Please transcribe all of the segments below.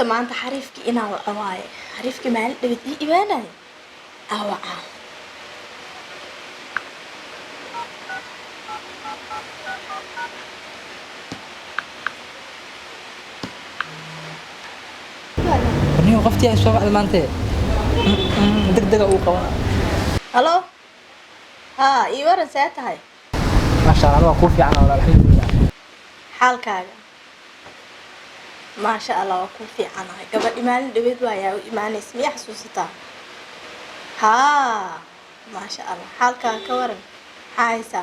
ما أنت حريفك إنا وعواي حريفك مال بدي إبانة أو ورني وقفتي سو بعد ما أنت دق وقوا هلو ها إيوه رسالة هاي ما شاء الله أنا كوفي أنا ولا الحمد لله حالك ما شاء الله وكوفي عنها قبل إيمان دبيت ويا إيمان اسمي حسوستا ها ما شاء الله حالك كورن عايسة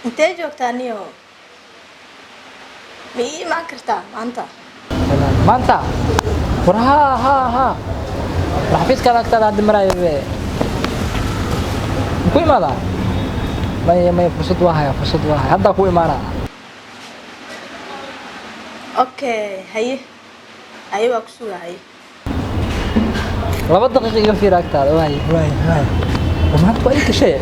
انت جوكتانيو مي ما كرتا ما انت ما أنت ورها ها راح فيس كذا كذا هاد المراية كوي ماذا ما فرصة واحد هذا كوي مانا اوكي هي ايوه كسو هي لابد دقيقة في راكتاد واي وما أنت أي شيء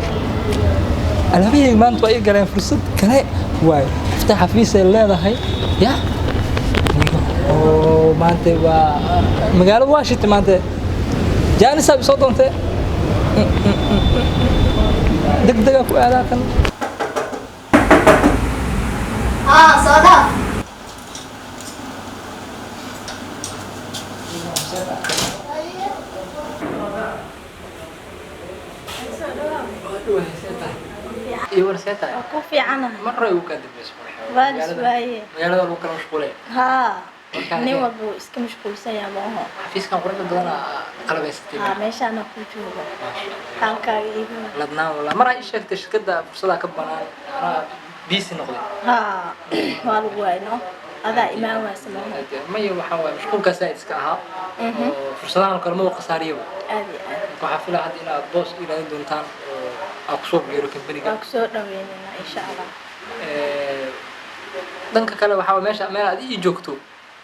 أنا بيجي ما أنت أي قرين فرصة كلا واي افتح فيس اللي هذا هاي يا أو ما أنت مقالة واشت ما أنت جاني ساب صوت أنت دق كوي هذا كان صدق إيوه رسالة كوفي عنها مرة يوكاد بس بالي شوية مقالة لو كانوا مشغولين ها nin walba wuu iska mashquulsan yahay maaha xafiiskan quruxda badan qalabaysatay haa meeshaan ku jooga halkaaga iigu ladnaan wala mar ay sheegtay shirkadda fursada ka banaan ana busy noqday haa waa lagu wayno adaa imaan waaysa maaha maya waxa waay mashquulkaas ay iska ahaa oo fursadahan kale ma qasariyo aad iyo aad waxa filan had inaad boos ilaalin doontaan oo aad ku soo biiro company-ga waa ku soo dhaweynayna insha Allah danka kale waxa meesha meel aad ii joogto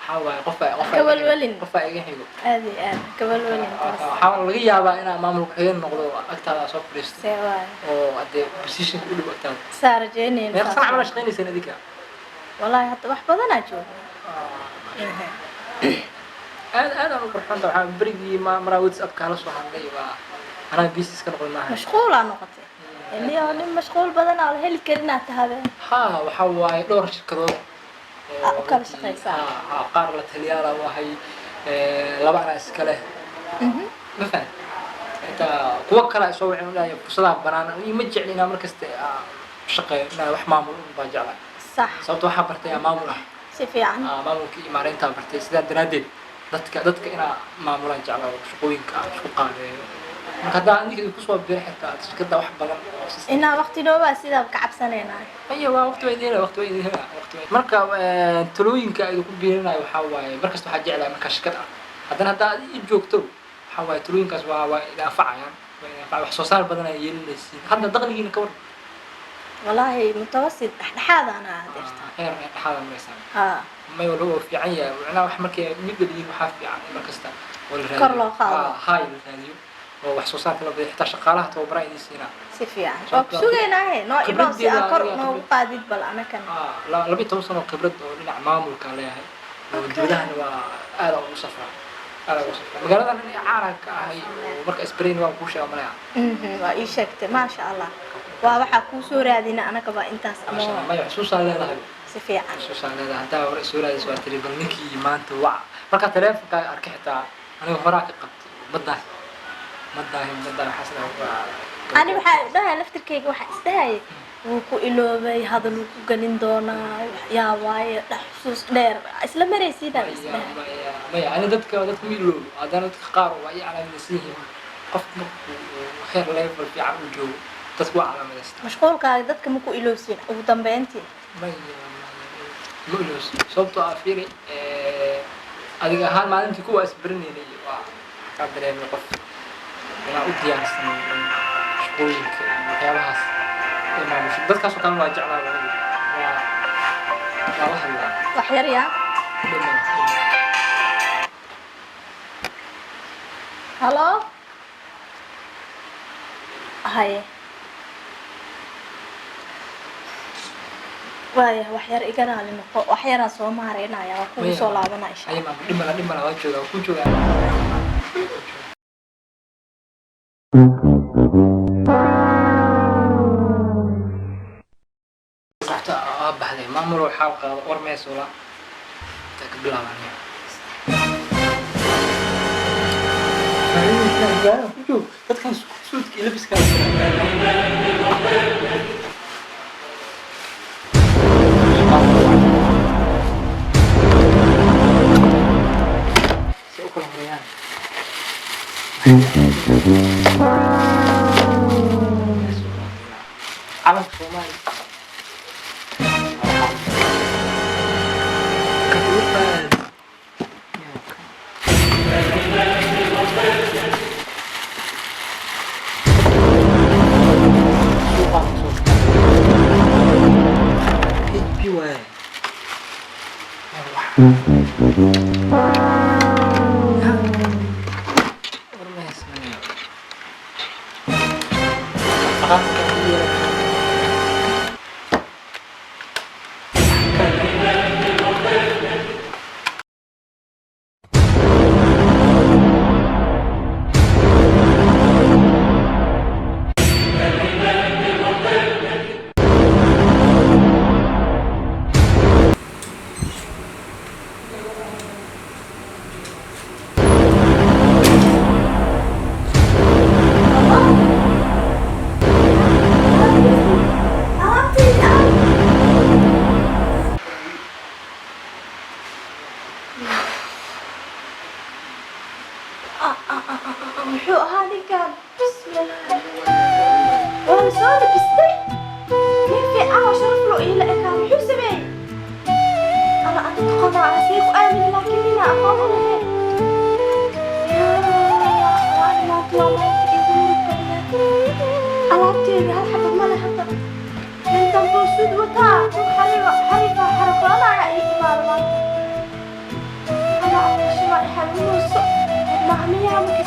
qof iga xigo aad iyo aad kabalwalin waxaa laga yaabaa inaa maamulka xigeen noqdo agtaada soo fadhiisto oo hadee position u dhow agtaada saarjeyneen meeqa sana camal shaqaynaysan adika wallahi hadda wax badanaa jooga aad aan u qurxoonta waxaa berigii maraa whatsapp kala soo hadlay waa anaa business ka noqday maaha mashquulaa noqotay ilaa nin mashquul badan aan heli karin aad tahay haa waxa waaye dhowr shirkadood kala shaqeysaa qaar la taliyaala wahay laba ana iska leh ma fahad inta kuwa kale soo wicin ilaa fursadaha banaan ma jeclina markasta shaqeeyo inaa wax maamul u baa jeclaa صح sababtoo waxaa bartay maamul ah si fiican maamulkii imaareynta bartay sidaa daraadeed dadka inaa maamulaan jeclaa shaqooyinka isku qaabeeyo marka haddaa ninka ku soo biir xitaa shirkadda wax badan inaa waqti dhowaa sidaa ka cabsanayna ayo waa waqti weyn marka talooyinka ay ku biirinayo waxa waaye markasta waxa jeclaa marka shirkad ah haddana haddaa ii joogto waxa waaye talooyinkaas waa ila anfacayaan wax soo saar badan ay yeelanaysiin hadda dakhligiina ka war والله متوسط dhexdhexaad ana adeerta heer dhexdhexaad maysan ها ma wala oo fiican yahay macnaha wax markay mid dhaliin waxa fiican markasta wala raadiyo kor loo qaado hay la raadiyo oo wax soo saarka la bixi xitaa shaqaalaha tababaraa idin siinaa si fiican oo ku sugeynaahay noo imaan si aan kor noo qaadid bal anakan 12 sano khibrad oo dhinaca maamulka leeyahay oo dawladahana waa aad u safraa magaalada in caaranka ahay marka isbarayn waa ku sheegay malaya waa ii sheegtay ma sha Allah waa waxa ku soo raadina anaga ba intaas ama ma xusuusan leedahay si fiican xusuusan leedahay hadaa hore soo raadis waa tiriban ninkii maanta waa marka telefonka arkay xitaa aniga hore ka qabtay madaahin xasna waa ani waxa dhahay laftirkeyga waxa isdahay wuu ku iloobay hadal uu ku galin doonaa yaa waaye xusuus dheer isla maraysiina isdahay maya ani dadka miiloob hadana dadka qaar waa ay calaamadaysan qof heer level fiican u joogo dadku waa calaamadaysan mashquulkaaga dadka ma ku iloobsiin ugu dambeyntii ma iloos sababtoo ah fiiri adiga ahaan maalintii kuwa isbaranayay waa ka dareemay qof inaa u diyaarsan shaqooyinka waxyaabahaas dadkaas oo kale waa jeclaa waa la hadlaa wax yar yaa halo haye واي وحير إيجانا لنقو وحيرها سو مارينا يا وكل سو لابنا إيش أي ما دم لا وجهه وكوجو رحت أبحث ما مروا حلقة ورميس ولا تقبل عني كوجو تدخل سود يلبس كذا على الصومالي محو هذه كان بسم الله وانا سؤال بستي في شرف له إلى إكرام محو سبعي أنا أتقضى على سيف آمن لكن أنا أقوم عليه يا أخواني ما طلع ما يتقدر ألعبتي بها الحبب ما لحظة من تنبو سود وطاع حريفة حركة أنا أي إمارة أنا أعطي شمال حلوة الصق مهمية